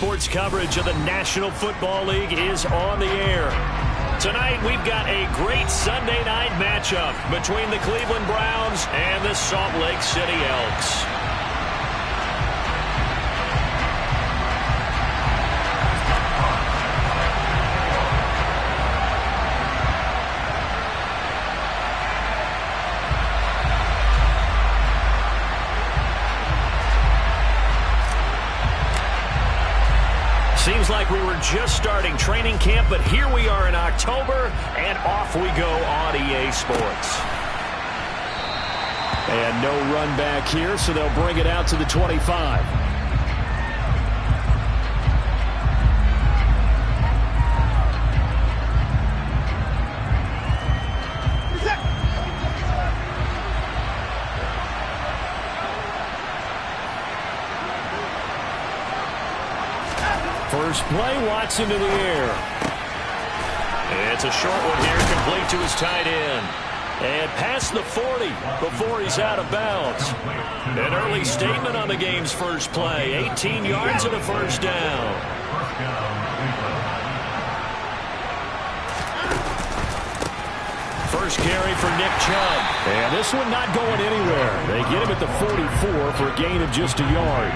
Sports coverage of the National Football League is on the air. Tonight, we've got a great Sunday night matchup between the Cleveland Browns and the Salt Lake City Elks. Seems like we were just starting training camp, but here we are in October, and off we go on EA Sports. And no run back here, so they'll bring it out to the 25. First play, Watson to the air. It's a short one here, complete to his tight end. And past the 40 before he's out of bounds. An early statement on the game's first play. 18 yards and a first down. First carry for Nick Chubb. And this one not going anywhere. They get him at the 44 for a gain of just a yard.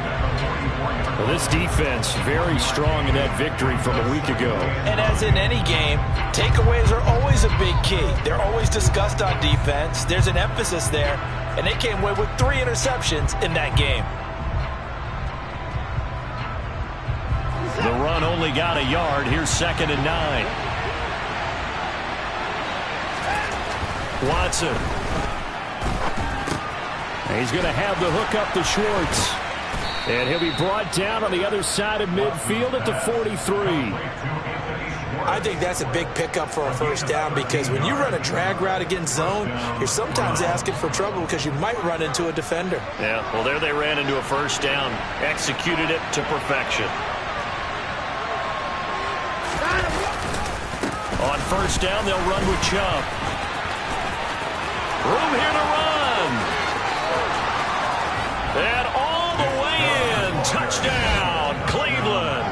Well, this defense very strong in that victory from a week ago. And as in any game, takeaways are always a big key. They're always discussed on defense. There's an emphasis there, and they came away with 3 interceptions in that game. The run only got a yard. Here's 2nd and 9. Watson. He's going to have the hook up to Schwartz. And he'll be brought down on the other side of midfield at the 43. I think that's a big pickup for a first down because when you run a drag route against zone, you're sometimes asking for trouble because you might run into a defender. Yeah, well, there they ran into a first down. Executed it to perfection. On first down, they'll run with Chubb. Room here to run. And all the way in. Touchdown, Cleveland.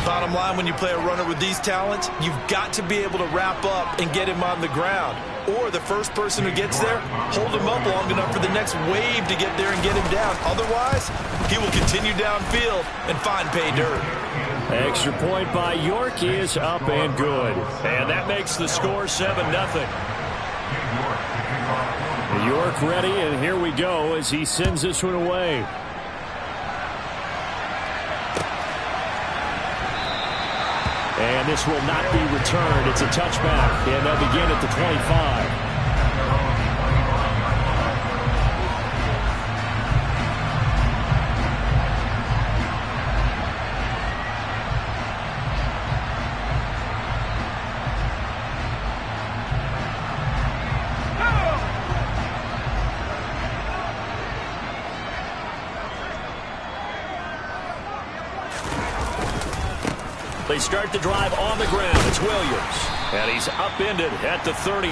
Bottom line, when you play a runner with these talents, you've got to be able to wrap up and get him on the ground. Or the first person who gets there, hold him up long enough for the next wave to get there and get him down. Otherwise, he will continue downfield and find pay dirt. Extra point by York is up and good. And that makes the score 7-0. York ready, and here we go as he sends this one away. And this will not be returned. It's a touchback, and they'll begin at the 25. They start the drive on the ground. It's Williams. And he's upended at the 33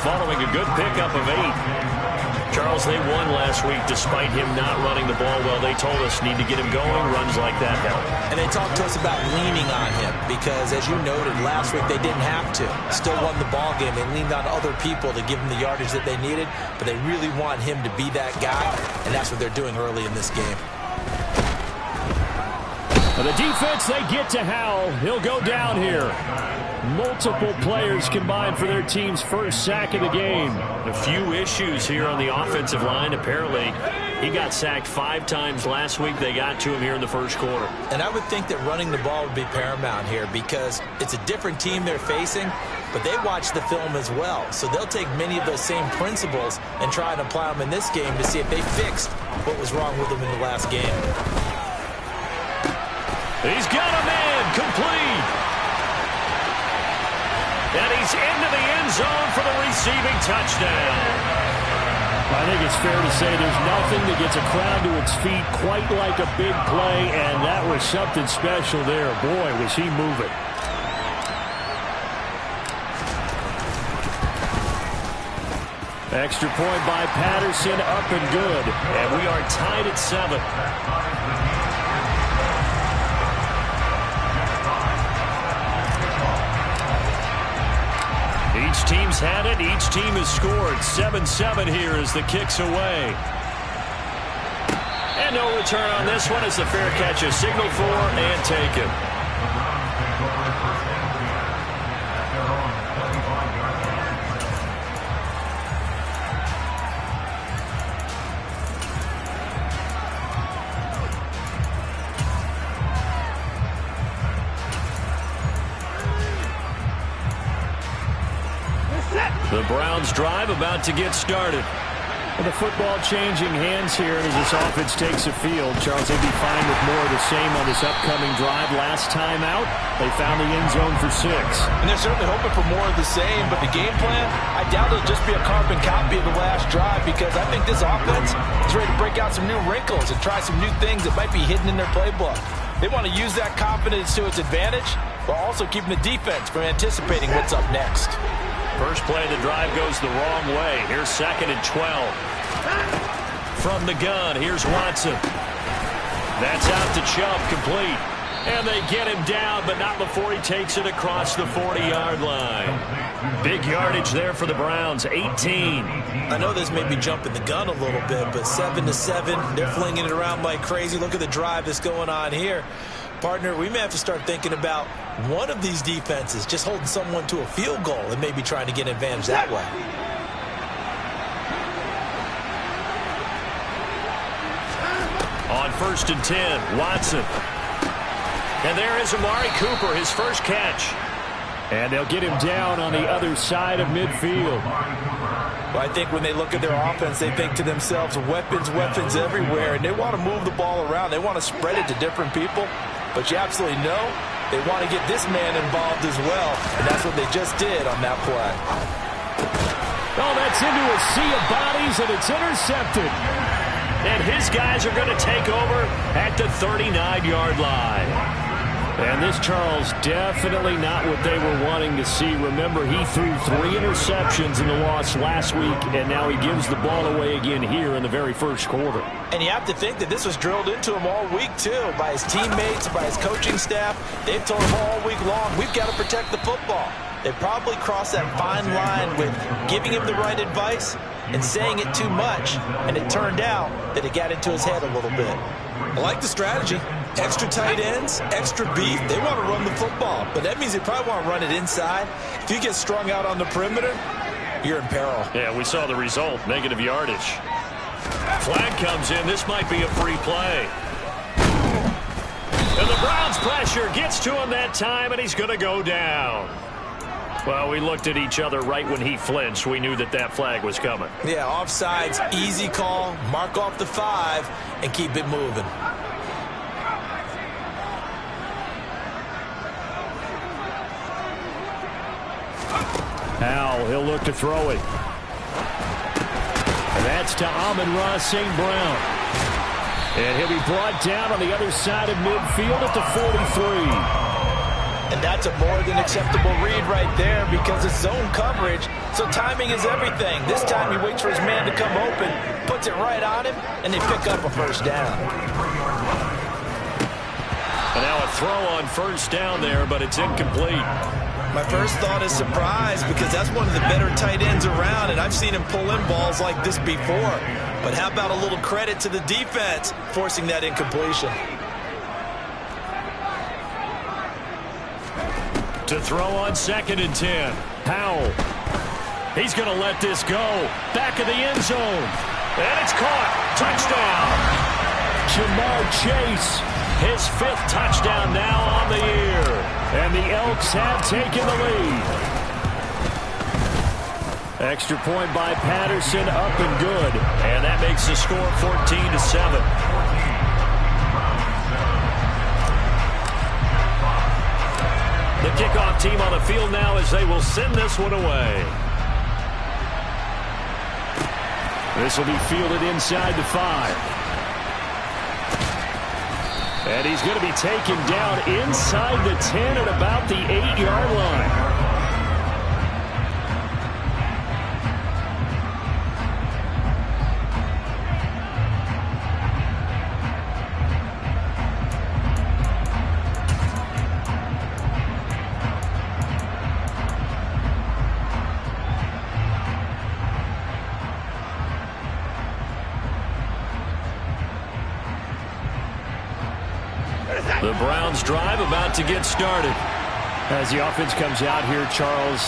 following a good pickup of 8. Charles, they won last week despite him not running the ball well. They told us need to get him going. Runs like that help. And they talked to us about leaning on him because, as you noted, last week they didn't have to. Still won the ball game. They leaned on other people to give them the yardage that they needed, but they really want him to be that guy, and that's what they're doing early in this game. The defense, they get to Howell. He'll go down here. Multiple players combined for their team's first sack of the game. A few issues here on the offensive line. Apparently, he got sacked 5 times last week. They got to him here in the first quarter. And I would think that running the ball would be paramount here because it's a different team they're facing, but they watch the film as well. So they'll take many of those same principles and try and apply them in this game to see if they fixed what was wrong with them in the last game. He's got a man complete. And he's into the end zone for the receiving touchdown. I think it's fair to say there's nothing that gets a crowd to its feet quite like a big play, and that was something special there. Boy, was he moving. Extra point by Patterson, up and good. And we are tied at 7. has had it. Each team has scored. 7-7 here as the kick's away. And no return on this one as the fair catch is signaled for and taken. The Browns drive about to get started. Well, the football changing hands here as this offense takes the field. Charles, they'd be fine with more of the same on this upcoming drive. Last time out, they found the end zone for 6. And they're certainly hoping for more of the same, but the game plan, I doubt it'll just be a carbon copy of the last drive because I think this offense is ready to break out some new wrinkles and try some new things that might be hidden in their playbook. They want to use that confidence to its advantage while also keeping the defense from anticipating what's up next. First play of the drive goes the wrong way. Here's 2nd and 12. From the gun, here's Watson. That's out to Chubb, complete. And they get him down, but not before he takes it across the 40-yard line. Big yardage there for the Browns, 18. I know this may be jumping the gun a little bit, but 7-7, they're flinging it around like crazy. Look at the drive that's going on here. Partner, we may have to start thinking about one of these defenses just holding someone to a field goal and maybe trying to get an advantage that way. On 1st and 10, Watson. And there is Amari Cooper, his first catch. And they'll get him down on the other side of midfield. Well, I think when they look at their offense, they think to themselves, weapons, weapons everywhere, and they want to move the ball around. They want to spread it to different people. But you absolutely know they want to get this man involved as well, and that's what they just did on that play. Oh, that's into a sea of bodies, and it's intercepted. And his guys are going to take over at the 39-yard line. And this, Charles, definitely not what they were wanting to see. Remember, he threw 3 interceptions in the loss last week, and now he gives the ball away again here in the very first quarter. And you have to think that this was drilled into him all week, too, by his teammates, by his coaching staff. They've told him all week long, we've got to protect the football. They probably crossed that fine line with giving him the right advice and saying it too much, and it turned out that it got into his head a little bit. I like the strategy. Extra tight ends, extra beef. They want to run the football, but that means they probably want to run it inside. If you get strung out on the perimeter, you're in peril. Yeah, we saw the result, negative yardage. Flag comes in. This might be a free play. And the Browns pressure gets to him that time, and he's going to go down. Well, we looked at each other right when he flinched. We knew that that flag was coming. Yeah, offsides, easy call. Mark off the 5 and keep it moving. Now he'll look to throw it. And that's to Amon-Ra St. Brown. And he'll be brought down on the other side of midfield at the 43. And that's a more than acceptable read right there because it's zone coverage, so timing is everything. This time he waits for his man to come open, puts it right on him, and they pick up a first down. And now a throw on first down there, but it's incomplete. My first thought is surprise because that's one of the better tight ends around, and I've seen him pull in balls like this before. But how about a little credit to the defense forcing that incompletion? To throw on 2nd and 10. Howell. He's going to let this go. Back of the end zone. And it's caught. Touchdown. Jamar Chase. His 5th touchdown now on the year. And the Elks have taken the lead. Extra point by Patterson, up and good. And that makes the score 14-7. The kickoff team on the field now as they will send this one away. This will be fielded inside the 5. And he's going to be taken down inside the 10 at about the 8-yard line. The Browns drive about to get started. As the offense comes out here, Charles,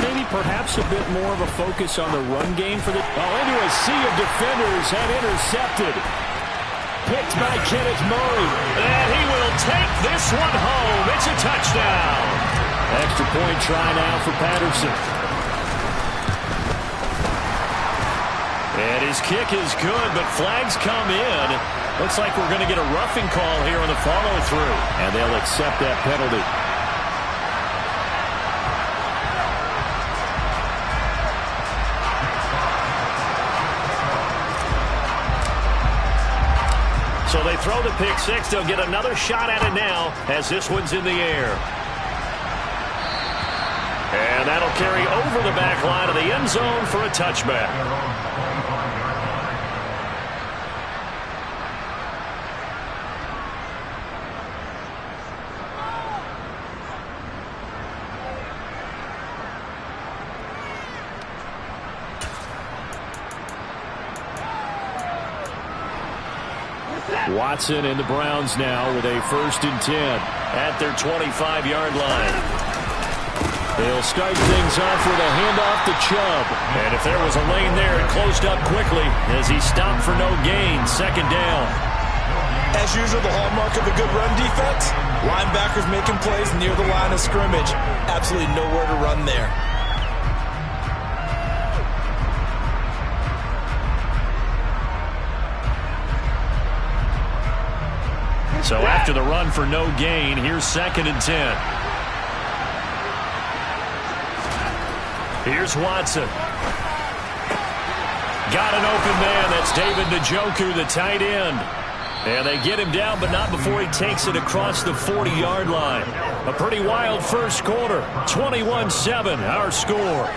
maybe perhaps a bit more of a focus on the run game for the... into a sea of defenders and intercepted. Picked by Kenneth Murray. And he will take this one home. It's a touchdown. Extra point try now for Patterson. And his kick is good, but flags come in. Looks like we're going to get a roughing call here on the follow-through. And they'll accept that penalty. So they throw the pick six. They'll get another shot at it now as this one's in the air. And that'll carry over the back line of the end zone for a touchback. Watson and the Browns now with a 1st and 10 at their 25-yard line. They'll start things off with a handoff to Chubb. And if there was a lane there, it closed up quickly as he stopped for no gain. 2nd down. As usual, the hallmark of a good run defense, linebackers making plays near the line of scrimmage. Absolutely nowhere to run there. So after the run for no gain, here's 2nd and 10. Here's Watson. Got an open man. That's David Njoku, the tight end. And they get him down, but not before he takes it across the 40-yard line. A pretty wild first quarter. 21-7, our score.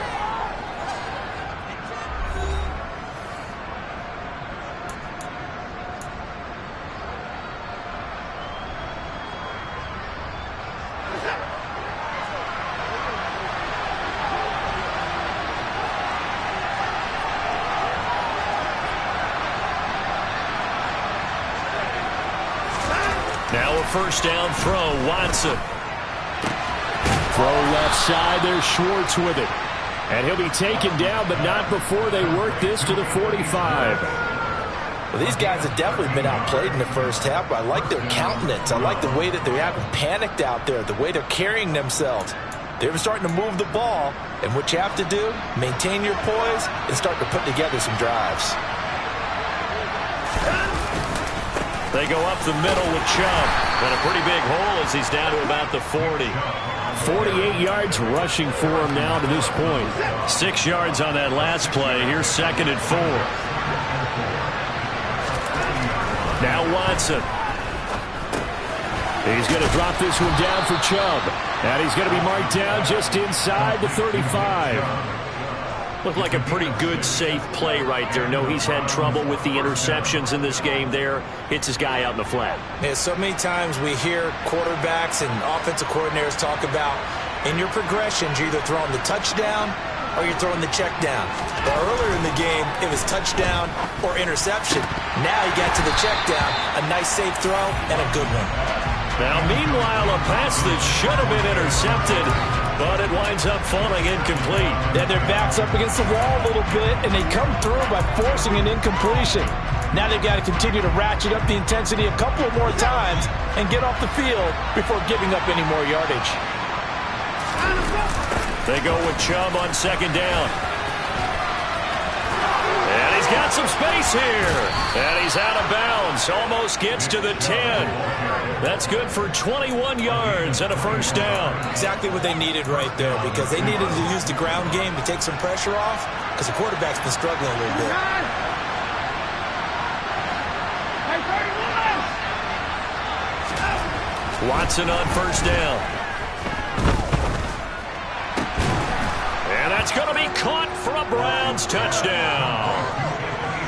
Now a 1st down throw, Watson. Throw left side, there's Schwartz with it. And he'll be taken down, but not before they work this to the 45. Well, these guys have definitely been outplayed in the first half, but I like their countenance. I like the way that they haven't panicked out there, the way they're carrying themselves. They're starting to move the ball, and what you have to do, maintain your poise and start to put together some drives. They go up the middle with Chubb. And a pretty big hole as he's down to about the 40. 48 yards rushing for him now to this point. 6 yards on that last play. Here's 2nd and 4. Now Watson. He's going to drop this one down for Chubb. And he's going to be marked down just inside the 35. Looked like a pretty good, safe play right there. No, he's had trouble with the interceptions in this game there. Hits his guy out in the flat. Yeah, so many times we hear quarterbacks and offensive coordinators talk about in your progressions, you're either throwing the touchdown or you're throwing the check down. But earlier in the game, it was touchdown or interception. Now you got to the check down, a nice safe throw, and a good one. Now, meanwhile, a pass that should have been intercepted, but it winds up falling incomplete. Yeah, their back's up against the wall a little bit, and they come through by forcing an incompletion. Now they've got to continue to ratchet up the intensity a couple of more times and get off the field before giving up any more yardage. They go with Chubb on 2nd down. And he's got some space here. And he's out of bounds. Almost gets to the 10. That's good for 21 yards and a 1st down. Exactly what they needed right there, because they needed to use the ground game to take some pressure off, because the quarterback's been struggling a little bit. Watson on 1st down. And that's going to be caught for a Browns touchdown.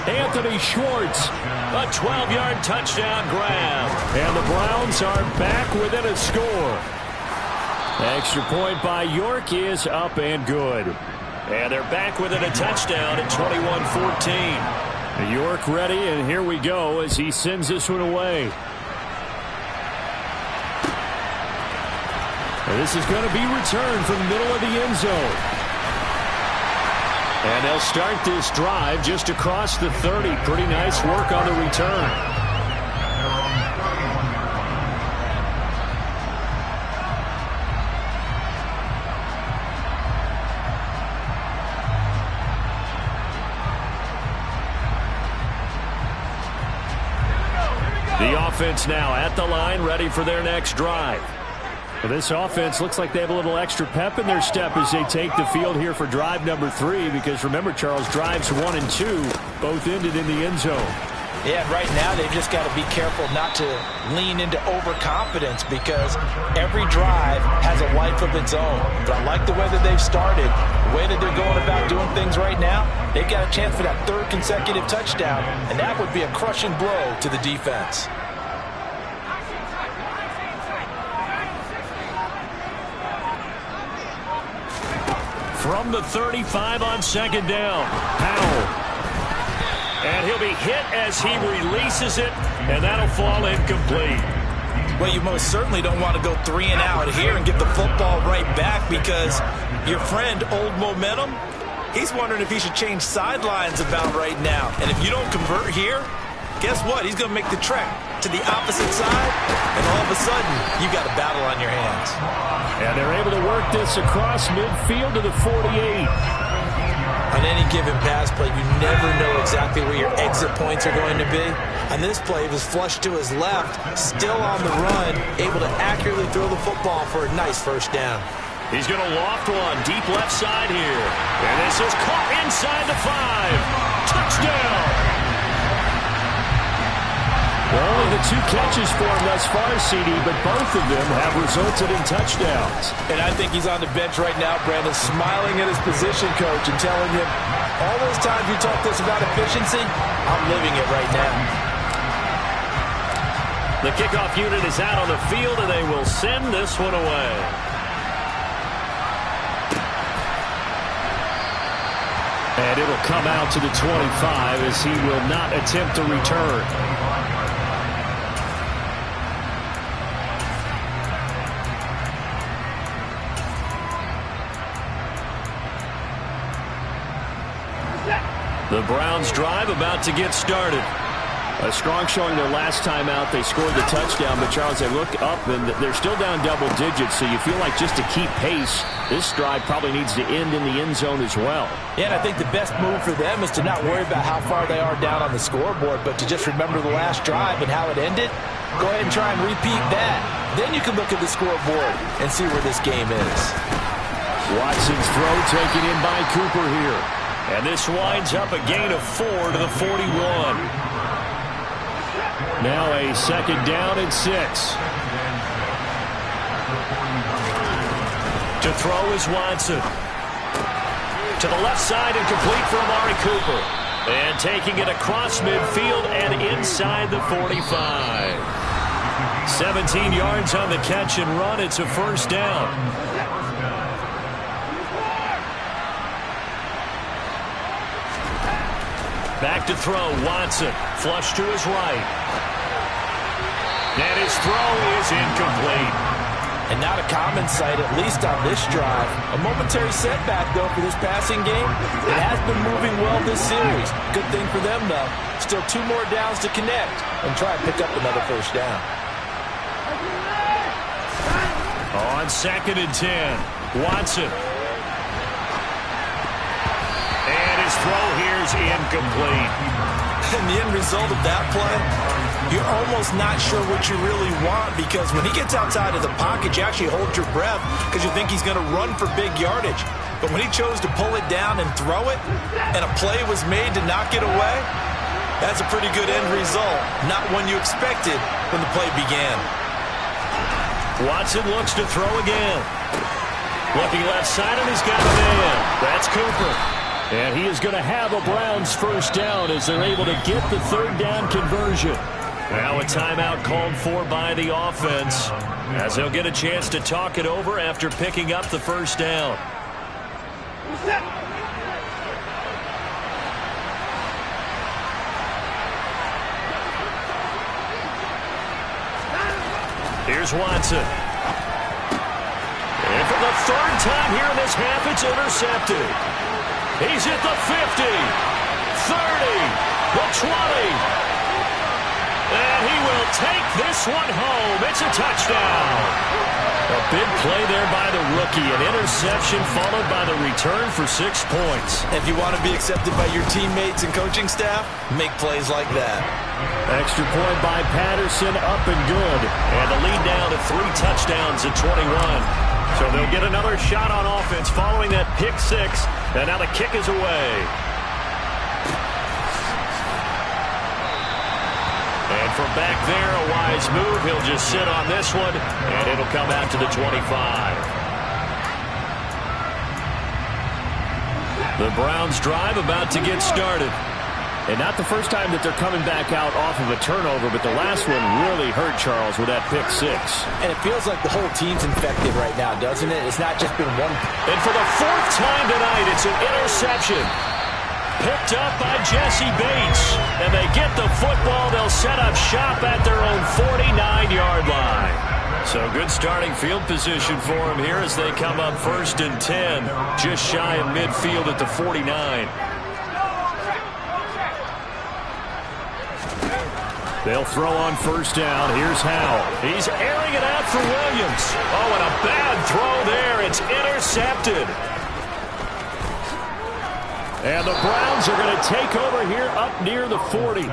Anthony Schwartz. A 12-yard touchdown grab. And the Browns are back within a score. Extra point by York is up and good. And they're back within a touchdown at 21-14. York ready, and here we go as he sends this one away. And this is going to be returned from the middle of the end zone. And they'll start this drive just across the 30. Pretty nice work on the return. The offense now at the line, ready for their next drive. Well, this offense looks like they have a little extra pep in their step as they take the field here for drive number 3. Because remember, Charles, drives 1 and 2 both ended in the end zone. Yeah, right now they've just got to be careful not to lean into overconfidence because every drive has a life of its own. But I like the way that they've started, the way that they're going about doing things right now. They've got a chance for that 3rd consecutive touchdown, and that would be a crushing blow to the defense. From the 35 on 2nd down, Powell. And he'll be hit as he releases it, and that'll fall incomplete. Well, you most certainly don't want to go 3 and out here and get the football right back because your friend, Old Momentum, he's wondering if he should change sidelines about right now. And if you don't convert here, guess what? He's going to make the trek to the opposite side, and all of a sudden, you got a battle on your hands. And they're able to work this across midfield to the 48. On any given pass play, you never know exactly where your exit points are going to be. On this play, it was flushed to his left, still on the run, able to accurately throw the football for a nice 1st down. He's going to loft one deep left side here. And this is caught inside the 5. Touchdown! Well, only the 2 catches for him thus far, CD, but both of them have resulted in touchdowns. And I think he's on the bench right now, Brandon, smiling at his position coach and telling him, all those times you talked to us about efficiency, I'm living it right now. The kickoff unit is out on the field, and they will send this one away. And it'll come out to the 25 as he will not attempt to return. The Browns drive about to get started. A strong showing their last time out. They scored the touchdown, but Charles, they look up and they're still down double digits, so you feel like just to keep pace, this drive probably needs to end in the end zone as well. Yeah, and I think the best move for them is to not worry about how far they are down on the scoreboard, but to just remember the last drive and how it ended. Go ahead and try and repeat that. Then you can look at the scoreboard and see where this game is. Watson's throw taken in by Cooper here. And this winds up a gain of 4 to the 41. Now a 2nd down and 6. To throw is Watson. To the left side and complete for Amari Cooper. And taking it across midfield and inside the 45. 17 yards on the catch and run. It's a 1st down. Back to throw, Watson. Flush to his right. And his throw is incomplete. And not a common sight, at least on this drive. A momentary setback, though, for this passing game. It has been moving well this series. Good thing for them, though. Still 2 more downs to connect and try and pick up another 1st down. On 2nd and 10, Watson. And his throw here is incomplete. And the end result of that play, you're almost not sure what you really want because when he gets outside of the pocket, you actually hold your breath because you think he's going to run for big yardage. But when he chose to pull it down and throw it, and a play was made to knock it away, that's a pretty good end result. Not one you expected when the play began. Watson looks to throw again. Looking left side, and he's got a man. That's Cooper. And he is going to have a Browns 1st down as they're able to get the 3rd down conversion. Now a timeout called for by the offense as they'll get a chance to talk it over after picking up the 1st down. Here's Watson. the third time here in this half, it's intercepted. He's at the 50, 30, the 20. And he will take this one home. It's a touchdown. A big play there by the rookie. An interception followed by the return for 6 points. If you want to be accepted by your teammates and coaching staff, make plays like that. Extra point by Patterson, up and good. And the lead down to 3 touchdowns at 21. So they'll get another shot on offense following that pick 6. And now the kick is away. And from back there, a wise move. He'll just sit on this one, and it'll come out to the 25. The Browns drive about to get started. And not the first time that they're coming back out off of a turnover, but the last one really hurt Charles with that pick 6. And it feels like the whole team's infected right now, doesn't it? It's not just been one. And for the 4th time tonight, it's an interception. Picked up by Jesse Bates. And they get the football. They'll set up shop at their own 49-yard line. So good starting field position for them here as they come up 1st and 10. Just shy of midfield at the 49. They'll throw on 1st down. Here's Howell. He's airing it out for Williams. Oh, and a bad throw there. It's intercepted. And the Browns are going to take over here up near the 40.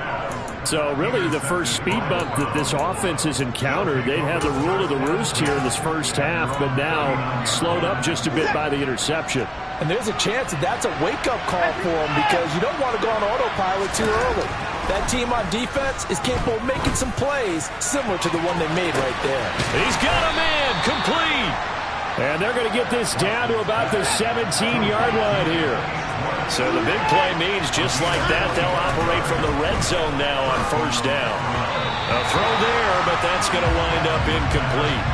So really the first speed bump that this offense has encountered. They'd had the rule of the roost here in this first half, but now slowed up just a bit by the interception. And there's a chance that that's a wake-up call for them because you don't want to go on autopilot too early. That team on defense is capable of making some plays similar to the one they made right there. He's got a man complete. And they're going to get this down to about the 17-yard line here. So the big play means just like that, they'll operate from the red zone now on 1st down. A throw there, but that's going to wind up incomplete.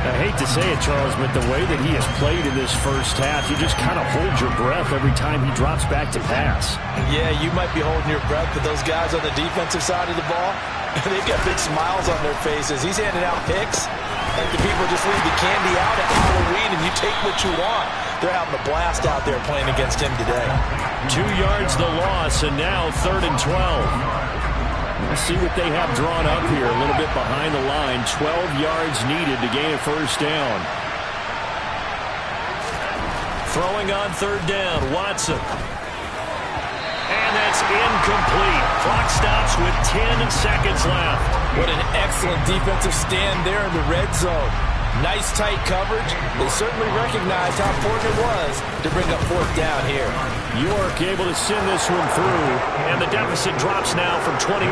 I hate to say it, Charles, but the way that he has played in this first half, you just kind of hold your breath every time he drops back to pass. Yeah, you might be holding your breath, but those guys on the defensive side of the ball, they've got big smiles on their faces. He's handing out picks. Like the people just leave the candy out at Halloween and you take what you want. They're having a blast out there playing against him today. 2 yards the loss, and now 3rd and 12. Let's see what they have drawn up here. A little bit behind the line. 12 yards needed to gain a 1st down. Throwing on 3rd down, Watson. And that's incomplete. Clock stops with 10 seconds left. What an excellent defensive stand there in the red zone. Nice tight coverage. They certainly recognized how important it was to bring up 4th down here. York able to send this one through. And the deficit drops now from 21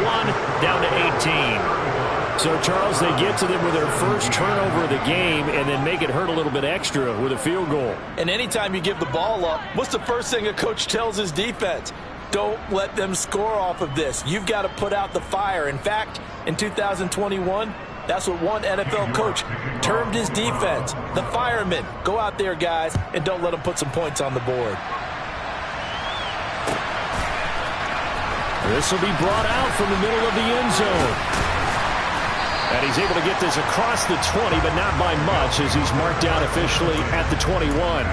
down to 18. So, Charles, they get to them with their first turnover of the game and then make it hurt a little bit extra with a field goal. And anytime you give the ball up, what's the first thing a coach tells his defense? Don't let them score off of this. You've got to put out the fire. In fact, in 2021, that's what one NFL coach termed his defense. The firemen. Go out there, guys, and don't let them put some points on the board. This will be brought out from the middle of the end zone. And he's able to get this across the 20, but not by much as he's marked down officially at the 21.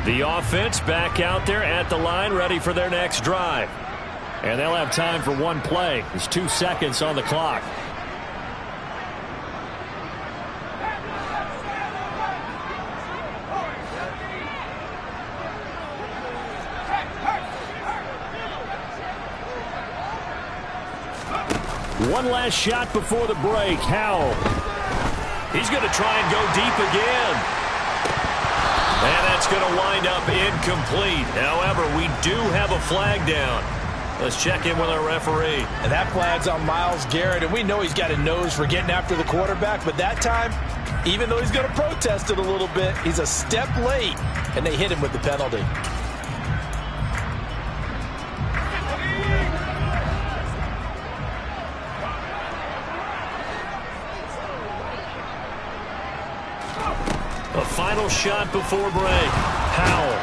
The offense back out there at the line, ready for their next drive. And they'll have time for one play. There's 2 seconds on the clock. One last shot before the break. Howell. He's going to try and go deep again. And that's going to wind up incomplete. However, we do have a flag down. Let's check in with our referee. And that flag's on Myles Garrett, and we know he's got a nose for getting after the quarterback, but that time, even though he's going to protest it a little bit, he's a step late, and they hit him with the penalty. A final shot before break. Howell.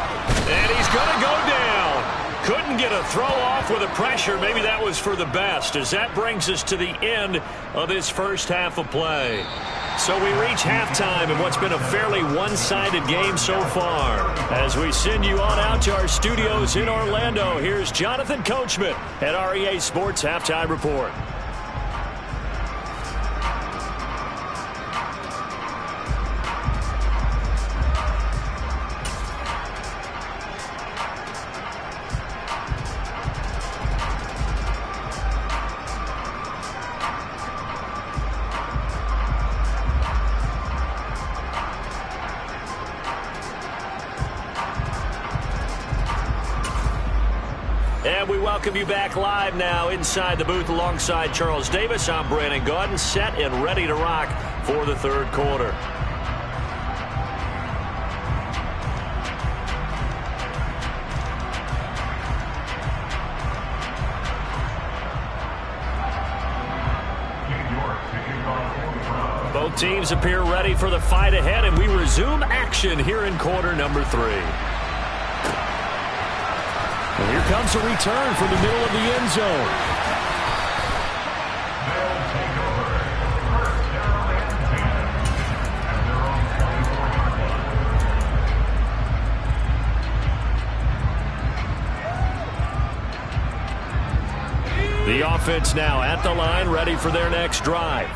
And he's going to go down. Couldn't get a throw off with the pressure. Maybe that was for the best, as that brings us to the end of this first half of play. So we reach halftime in what's been a fairly one-sided game so far. As we send you on out to our studios in Orlando, here's Jonathan Coachman at REA Sports Halftime Report. And we welcome you back live now inside the booth alongside Charles Davis. I'm Brandon Gaudin, set and ready to rock for the third quarter. Both teams appear ready for the fight ahead, and we resume action here in quarter number 3. And here comes a return from the middle of the end zone. The offense now at the line, ready for their next drive.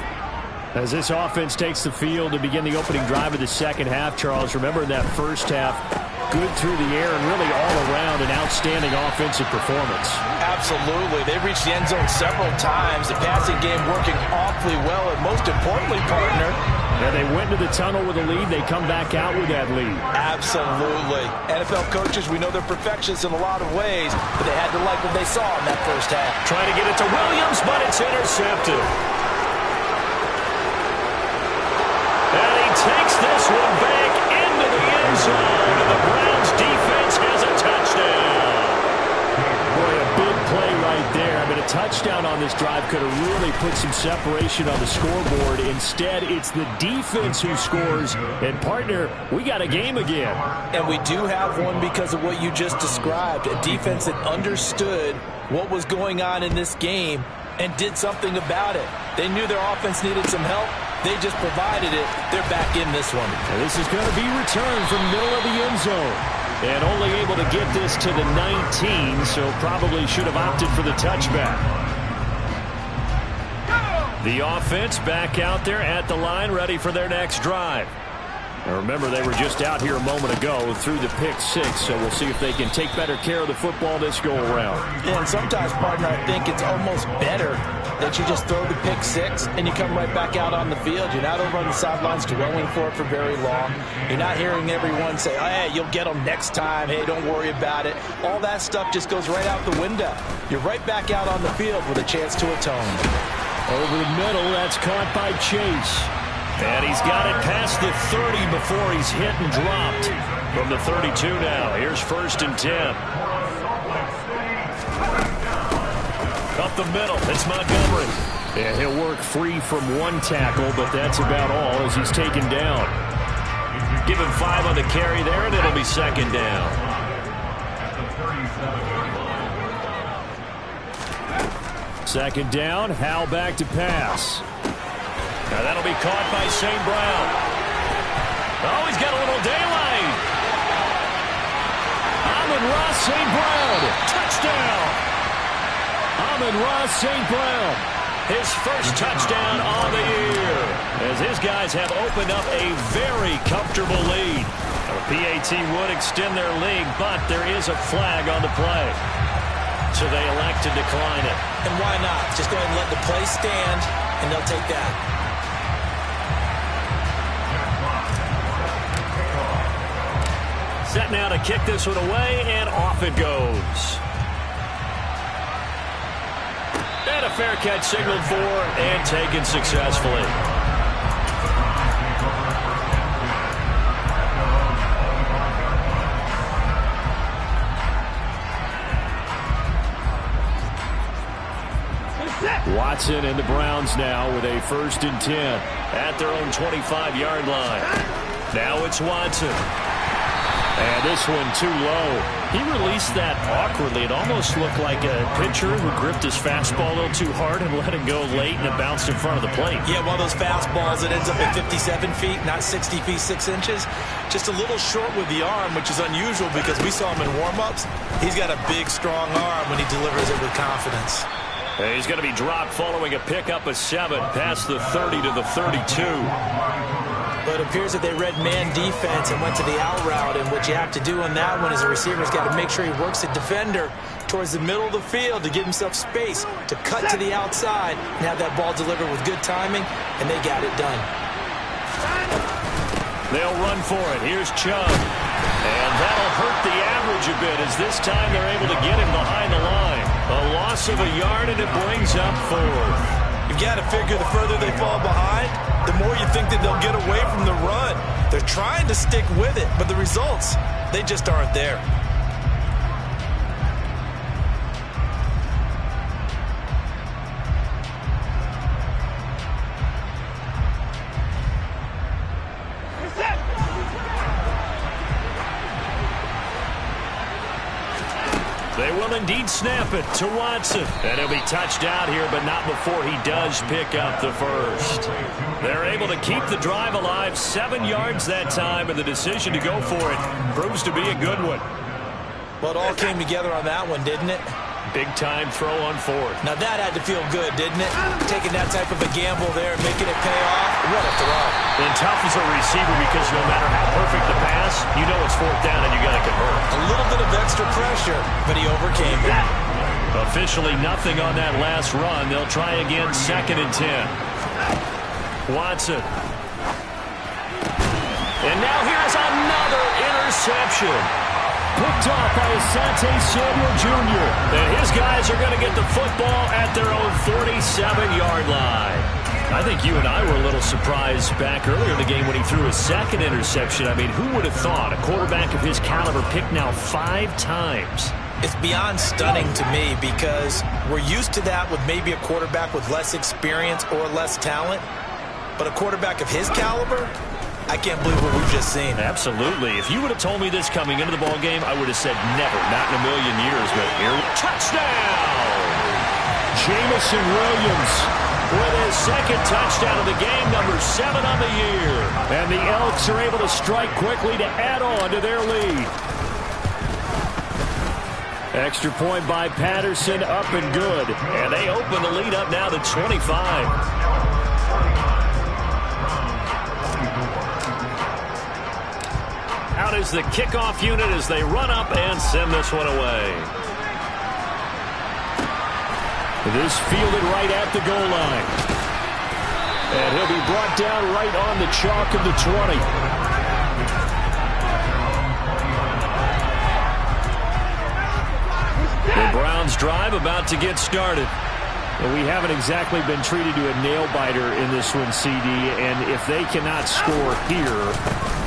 As this offense takes the field to begin the opening drive of the second half, Charles, remember in that first half, good through the air and really all around an outstanding offensive performance. Absolutely. They've reached the end zone several times. The passing game working awfully well, and most importantly, partner, and they went to the tunnel with a lead. They come back out with that lead. Absolutely. NFL coaches, we know they're perfectionists in a lot of ways, but they had to like what they saw in that first half. Trying to get it to Williams, but it's intercepted. And he takes this one back into the end zone, and the Browns defense has a touchdown. Boy, a big play right there. I mean, a touchdown on this drive could have really put some separation on the scoreboard. Instead, it's the defense who scores. And, partner, we got a game again. And we do have one because of what you just described. A defense that understood what was going on in this game and did something about it. They knew their offense needed some help. They just provided it. They're back in this one. And this is going to be returned from the middle of the end zone. And only able to get this to the 19, so probably should have opted for the touchback. The offense back out there at the line, ready for their next drive. Now remember, they were just out here a moment ago through the pick 6, so we'll see if they can take better care of the football this go-around. Yeah, and sometimes, partner, I think it's almost better that you just throw the pick 6 and you come right back out on the field. You're not over on the sidelines dwelling for it for very long. You're not hearing everyone say, oh, hey, you'll get them next time. Hey, don't worry about it. All that stuff just goes right out the window. You're right back out on the field with a chance to atone. Over the middle, that's caught by Chase. And he's got it past the 30 before he's hit and dropped. From the 32 now, here's 1st and 10. Up the middle, it's Montgomery. And he'll work free from one tackle, but that's about all as he's taken down. Give him 5 on the carry there, and it'll be 2nd down. Second down, Howell back to pass. Now that'll be caught by St. Brown. Oh, he's got a little daylight. Amon-Ra St. Brown. Touchdown. Amon-Ra St. Brown. His first touchdown on the year. As his guys have opened up a very comfortable lead. The PAT would extend their lead, but there is a flag on the play. So they elect to decline it. And why not? Just go ahead and let the play stand, and they'll take that. Set now to kick this one away, and off it goes. And a fair catch signaled for and taken successfully. Watson and the Browns now with a 1st and 10 at their own 25-yard line. Now it's Watson. And this one too low. He released that awkwardly. It almost looked like a pitcher who gripped his fastball a little too hard and let it go late, and it bounced in front of the plate. Yeah, one of those fastballs that ends up at 57 feet, not 60 feet, 6 inches. Just a little short with the arm, which is unusual because we saw him in warm-ups. He's got a big, strong arm when he delivers it with confidence. And he's going to be dropped following a pickup of 7 past the 30 to the 32. But it appears that they read man defense and went to the out route, and what you have to do on that one is the receiver's got to make sure he works the defender towards the middle of the field to give himself space to cut to the outside and have that ball delivered with good timing, and they got it done. They'll run for it. Here's Chubb. And that'll hurt the average a bit as this time they're able to get him behind the line. A loss of a yard, and it brings up 4th. You've got to figure the further they fall behind, the more you think that they'll get away from the run. They're trying to stick with it, but the results, they just aren't there. They will indeed snap it to Watson. And he'll be touched out here, but not before he does pick up the first. They're able to keep the drive alive, 7 yards that time, and the decision to go for it proves to be a good one. Well, it all came together on that one, didn't it? Big-time throw on 4th. Now that had to feel good, didn't it? Taking that type of a gamble there, making it pay off. What a throw. And tough as a receiver because no matter how perfect the pass, you know it's 4th down and you got to convert. A little bit of extra pressure, but he overcame it. Officially nothing on that last run. They'll try again, 2nd and 10. Watson. And now here's another interception. Picked off by Asante Samuel Jr. And his guys are going to get the football at their own 47-yard line. I think you and I were a little surprised back earlier in the game when he threw his 2nd interception. I mean, who would have thought a quarterback of his caliber picked now 5 times? It's beyond stunning to me because we're used to that with maybe a quarterback with less experience or less talent. But a quarterback of his caliber, I can't believe what we've just seen. Absolutely. If you would have told me this coming into the ball game, I would have said never, not in a million years. But here, touchdown! Jamison Williams with his 2nd touchdown of the game, number 7 on the year. And the Elks are able to strike quickly to add on to their lead. Extra point by Patterson, up and good. And they open the lead up now to 25. Out is the kickoff unit as they run up and send this one away. This fielded right at the goal line. And he'll be brought down right on the chalk of the 20. The Browns drive about to get started. And we haven't exactly been treated to a nail-biter in this one, CD. And if they cannot score here,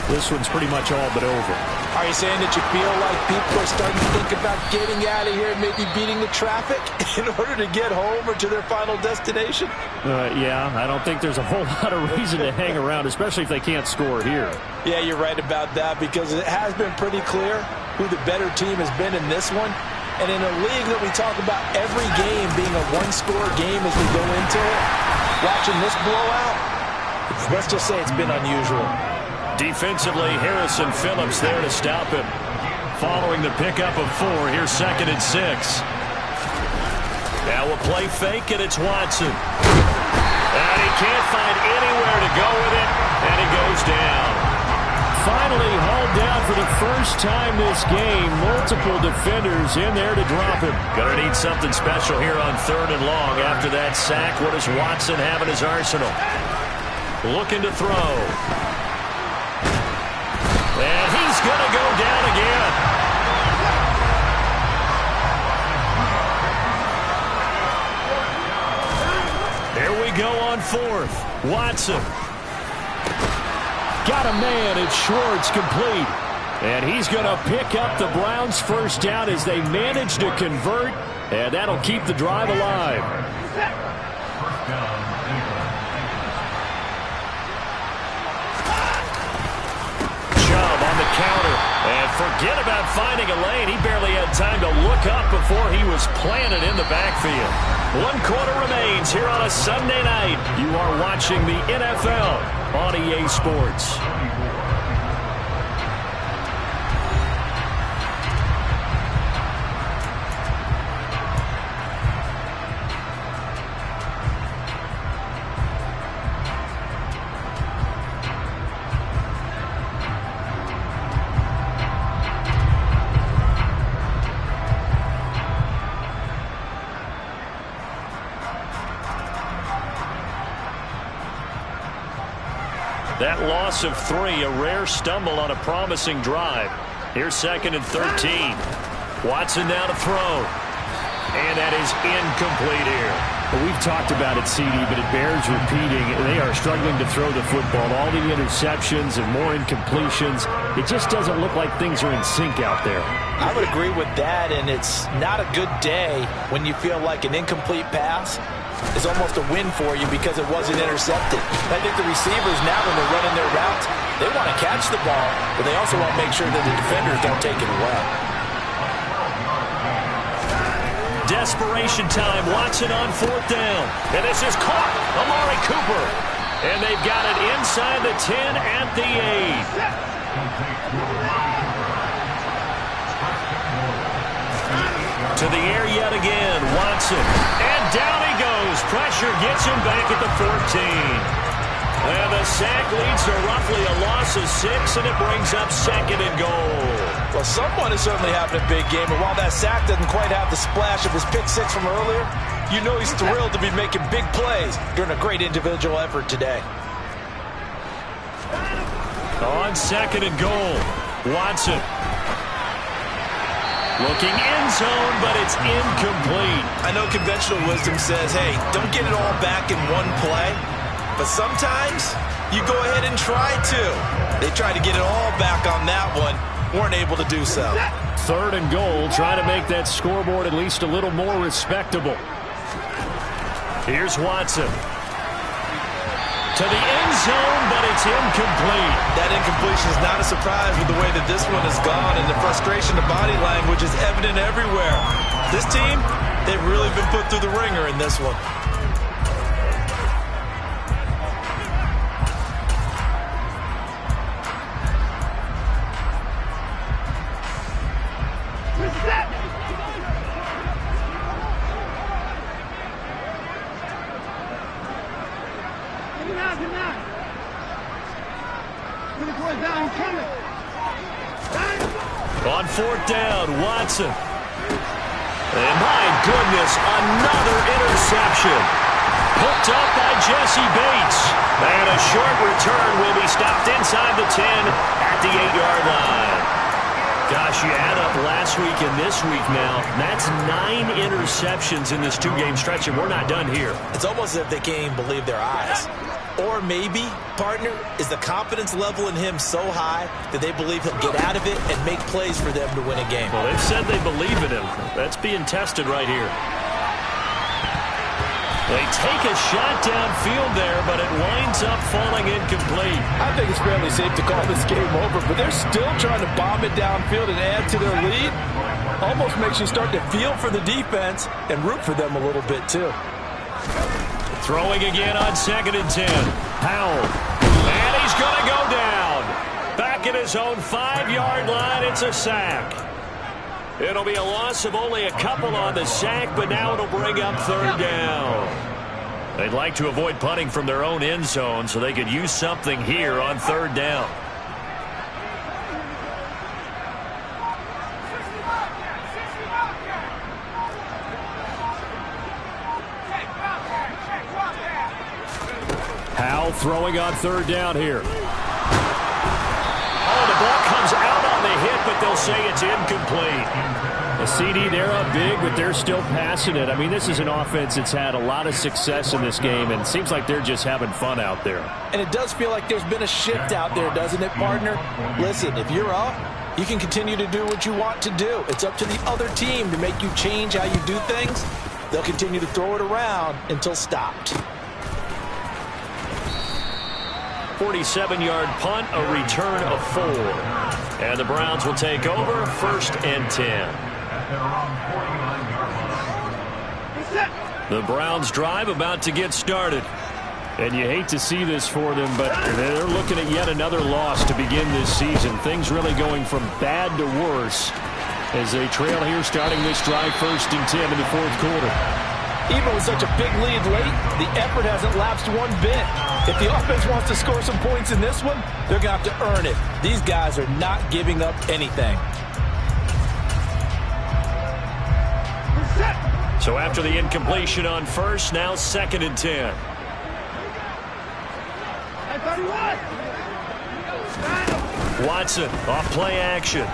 this one's pretty much all but over. Are you saying that you feel like people are starting to think about getting out of here and maybe beating the traffic in order to get home or to their final destination? Yeah, I don't think there's a whole lot of reason to hang around, especially if they can't score here. Yeah, you're right about that because it has been pretty clear who the better team has been in this one. And in a league that we talk about every game being a one-score game as we go into it, watching this blowout, let's just say it's been unusual. Defensively, Harrison Phillips there to stop him. Following the pickup of 4, here's 2nd and 6. Now a play fake, and it's Watson. And he can't find anywhere to go with it, and he goes down. Finally hauled down for the first time this game. Multiple defenders in there to drop him. Gonna need something special here on 3rd and long. After that sack, what does Watson have in his arsenal? Looking to throw. And he's going to go down again. Here we go on 4th. Watson. Got a man, it's Schwartz complete. And he's going to pick up the Browns' first down as they manage to convert. And that'll keep the drive alive. Chubb on the counter. And Forget about finding a lane. He barely had time to look up before he was planted in the backfield. 1 quarter remains here on a Sunday night. You are watching the NFL on EA Sports. That loss of 3, a rare stumble on a promising drive. Here's 2nd and 13. Watson now to throw. And that is incomplete here. Well, we've talked about it, CD, but it bears repeating. They are struggling to throw the football. All the interceptions and more incompletions. It just doesn't look like things are in sync out there. I would agree with that, and it's not a good day when you feel like an incomplete pass is almost a win for you because it wasn't intercepted. I think the receivers now, when they're running their routes, they want to catch the ball, but they also want to make sure that the defenders don't take it away. Desperation time. Watson on 4th down. And this is caught. Amari Cooper. And they've got it inside the 10 at the 8. To the air yet again. Watson. And down he goes. Pressure gets him back at the 14. And the sack leads to roughly a loss of 6, and it brings up 2nd and goal. Well, someone is certainly having a big game, and while that sack doesn't quite have the splash of his pick 6 from earlier, you know he's thrilled to be making big plays during a great individual effort today. On 2nd and goal, Watson. Looking end zone, but it's incomplete. I know conventional wisdom says, hey, don't get it all back in one play. But sometimes you go ahead and try to. They tried to get it all back on that one. Weren't able to do so. 3rd and goal, trying to make that scoreboard at least a little more respectable. Here's Watson. To the end zone, but it's incomplete. That incompletion is not a surprise with the way that this one has gone, and the frustration, the body language is evident everywhere. This team, they've really been put through the ringer in this one. On 4th down, Watson. And my goodness, another interception. Hooked up by Jesse Bates. And a short return will be stopped inside the 10 at the 8-yard line. Gosh, you add up last week and this week now. That's 9 interceptions in this 2-game stretch, and we're not done here. It's almost as if they can't even believe their eyes. Or maybe, partner, is the confidence level in him so high that they believe he'll get out of it and make plays for them to win a game. Well, they've said they believe in him. That's being tested right here. They take a shot downfield there, but it winds up falling incomplete. I think it's fairly safe to call this game over, but they're still trying to bomb it downfield and add to their lead. Almost makes you start to feel for the defense and root for them a little bit, too. Throwing again on 2nd and 10. Powell. And he's going to go down. Back at his own 5-yard line, it's a sack. It'll be a loss of only a couple on the sack, but now it'll bring up 3rd down. They'd like to avoid punting from their own end zone so they could use something here on 3rd down. Howell throwing on 3rd down here. Oh, the ball comes out on the hit, but they'll say it's incomplete. A CD, they're up big, but they're still passing it. I mean, this is an offense that's had a lot of success in this game, and it seems like they're just having fun out there. And it does feel like there's been a shift out there, doesn't it, partner? Listen, if you're up, you can continue to do what you want to do. It's up to the other team to make you change how you do things. They'll continue to throw it around until stopped. 47-yard punt, a return of 4. And the Browns will take over, 1st and 10. The Browns drive about to get started. And you hate to see this for them, but they're looking at yet another loss to begin this season. Things really going from bad to worse as they trail here starting this drive 1st and 10 in the 4th quarter. Even with such a big lead late, the effort hasn't lapsed one bit. If the offense wants to score some points in this one, they're going to have to earn it. These guys are not giving up anything. So after the incompletion on 1st, now 2nd and 10. Watson off play action.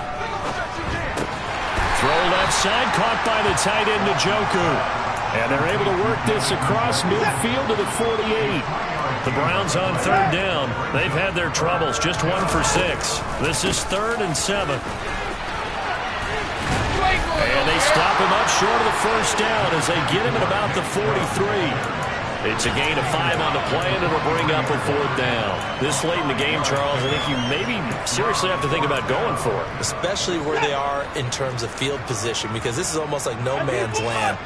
Throw left side, caught by the tight end Njoku. And they're able to work this across midfield to the 48. The Browns on 3rd down. They've had their troubles, just 1 for 6. This is 3rd and 7. And they stop him up short of the 1st down as they get him at about the 43. It's a gain of 5 on the play, and it'll bring up a 4th down. This late in the game, Charles, I think you maybe seriously have to think about going for it. Especially where they are in terms of field position, because this is almost like no man's land.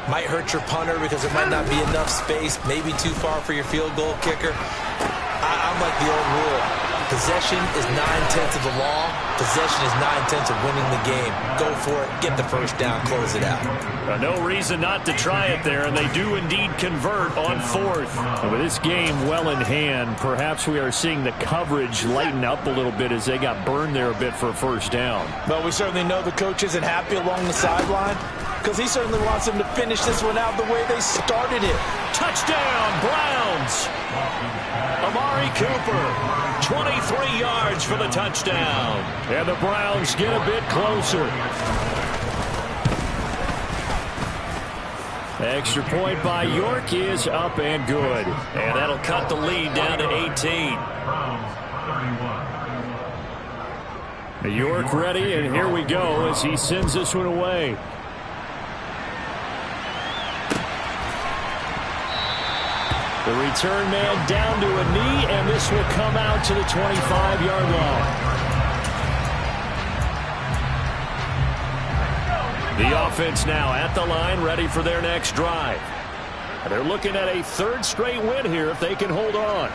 Might hurt your punter because there might not be enough space, maybe too far for your field goal kicker. I'm like the old rule. Possession is 9/10 of the law. Possession is 9/10 of winning the game. Go for it. Get the 1st down. Close it out. No reason not to try it there, and they do indeed convert on 4th. And with this game well in hand, perhaps we are seeing the coverage lighten up a little bit as they got burned there a bit for a 1st down. But we certainly know the coach isn't happy along the sideline because he certainly wants them to finish this one out the way they started it. Touchdown, Browns! Amari Cooper, 23 yards for the touchdown. And the Browns get a bit closer. Extra point by York is up and good. And that'll cut the lead down to 18. York ready, and here we go as he sends this one away. The return man down to a knee, and this will come out to the 25-yard line. The offense now at the line, ready for their next drive. And they're looking at a 3rd straight win here if they can hold on.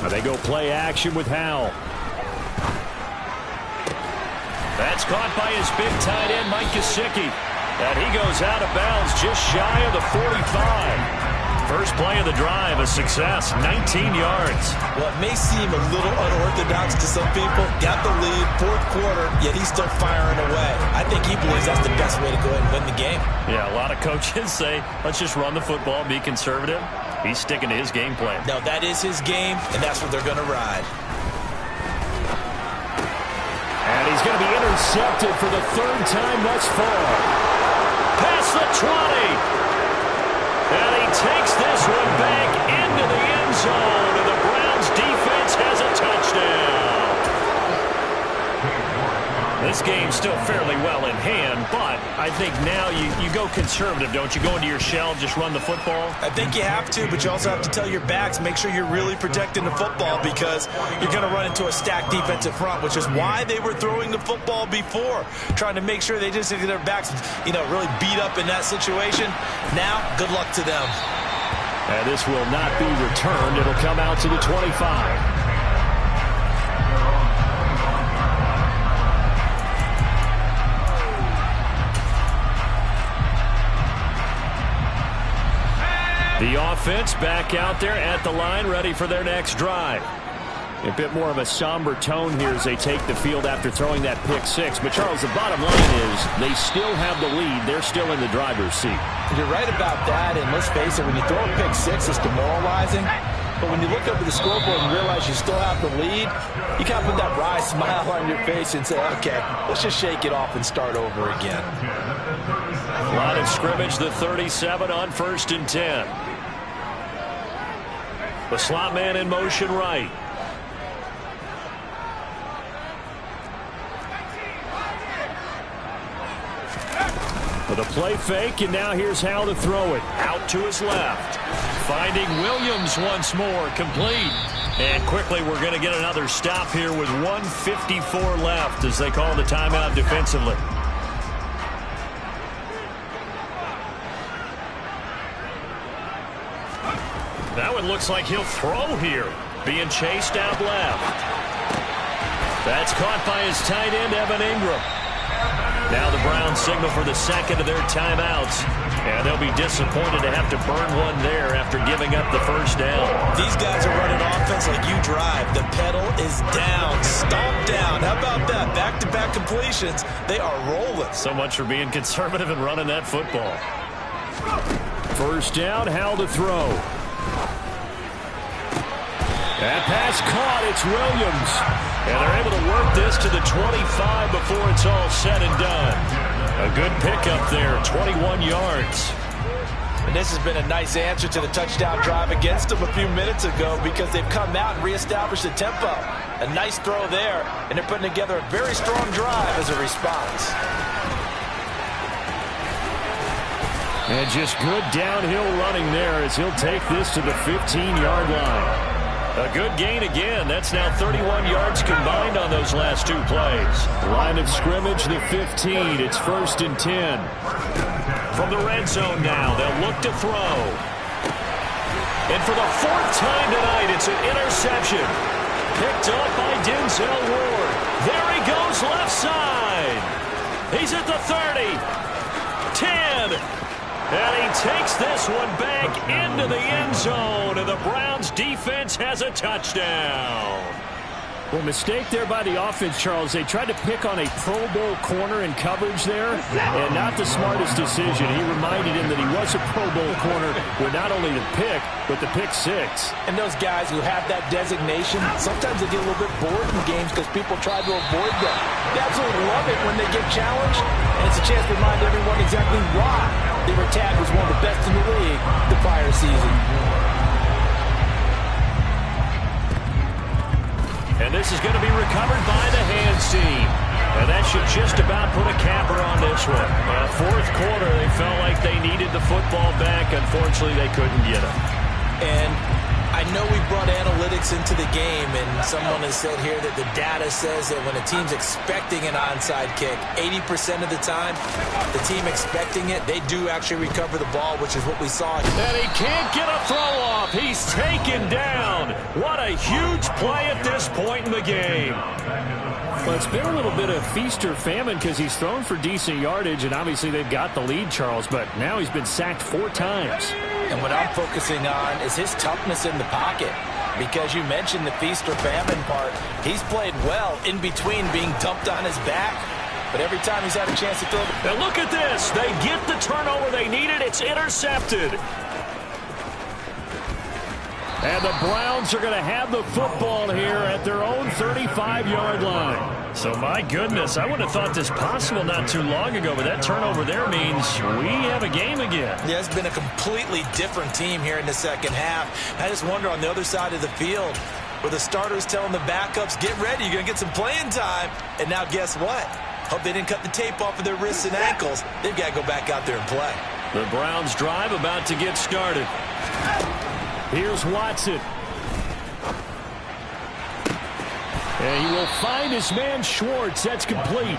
Now they go play action with Howell. That's caught by his big tight end, Mike Gesicki. And he goes out of bounds just shy of the 45. First play of the drive, a success, 19 yards. Well, it may seem a little unorthodox to some people. Got the lead, 4th quarter, yet he's still firing away. I think he believes that's the best way to go ahead and win the game. Yeah, a lot of coaches say, let's just run the football, be conservative. He's sticking to his game plan. No, that is his game, and that's what they're going to ride. And he's going to be intercepted for the 3rd time thus far. Past the 20. And he takes this one back into the end zone. And the Browns defense has a touchdown. This game's still fairly well in hand, but I think now you go conservative, don't you? Go into your shell, just run the football? I think you have to, but you also have to tell your backs, make sure you're really protecting the football because you're going to run into a stacked defensive front, which is why they were throwing the football before, trying to make sure they just get their backs, really beat up in that situation. Now, good luck to them. And this will not be returned. It'll come out to the 25. The offense back out there at the line, ready for their next drive. A bit more of a somber tone here as they take the field after throwing that pick 6. But, Charles, the bottom line is they still have the lead. They're still in the driver's seat. You're right about that, and let's face it, when you throw a pick 6, it's demoralizing. But when you look up at the scoreboard and realize you still have the lead, you kind of put that wry smile on your face and say, okay, let's just shake it off and start over again. Line of scrimmage, the 37 on 1st and 10. The slot man in motion right. With a play fake, and now here's how to throw it. Out to his left. Finding Williams once more, complete. And quickly we're going to get another stop here with 1:54 left as they call the timeout defensively. That one looks like he'll throw here. Being chased out left. That's caught by his tight end, Evan Ingram. Now the Browns signal for the second of their timeouts. And they'll be disappointed to have to burn one there after giving up the first down. These guys are running offense like you drive. The pedal is down, stomp down. How about that? Back-to-back completions. They are rolling. So much for being conservative and running that football. First down, how to throw. That pass caught. It's Williams. And they're able to work this to the 25 before it's all said and done. A good pickup there, 21 yards. And this has been a nice answer to the touchdown drive against them a few minutes ago because they've come out and reestablished the tempo. A nice throw there, and they're putting together a very strong drive as a response. And just good downhill running there as he'll take this to the 15-yard line. A good gain again. That's now 31 yards combined on those last two plays. Line of scrimmage, the 15. It's 1st and 10. From the red zone now, they'll look to throw. And for the 4th time tonight, it's an interception. Picked up by Denzel Ward. There he goes left side. He's at the 30. 10. And he takes this one back into the end zone, and the Browns defense has a touchdown. Well, mistake there by the offense, Charles. They tried to pick on a Pro Bowl corner in coverage there, and not the smartest decision. He reminded him that he was a Pro Bowl corner with not only the pick, but the pick six. And those guys who have that designation, sometimes they get a little bit bored in games because people try to avoid them. They absolutely love it when they get challenged, and it's a chance to remind everyone exactly why they were tagged as one of the best in the league the prior season. And this is going to be recovered by the hands team. And that should just about put a capper on this one. 4th quarter, they felt like they needed the football back. Unfortunately, they couldn't get it. And I know we brought analytics into the game, and someone has said here that the data says that when a team's expecting an onside kick, 80% of the time, the team expecting it, they do actually recover the ball, which is what we saw. And he can't get a throw off. He's taken down. What a huge play at this point in the game. Well, it's been a little bit of feast or famine because he's thrown for decent yardage, and obviously they've got the lead, Charles, but now he's been sacked 4 times. And what I'm focusing on is his toughness in the pocket. Because you mentioned the feast or famine part. He's played well in between being dumped on his back. But every time he's had a chance to throw the... Now look at this. They get the turnover they needed. It's intercepted. And the Browns are going to have the football here at their own 35-yard line. So, my goodness, I would have thought this possible not too long ago, but that turnover there means we have a game again. Yeah, it's been a completely different team here in the second half. I just wonder on the other side of the field, where the starters telling the backups, get ready, you're going to get some playing time. And now guess what? Hope they didn't cut the tape off of their wrists and ankles. They've got to go back out there and play. The Browns drive about to get started. Here's Watson. And he will find his man Schwartz. That's complete.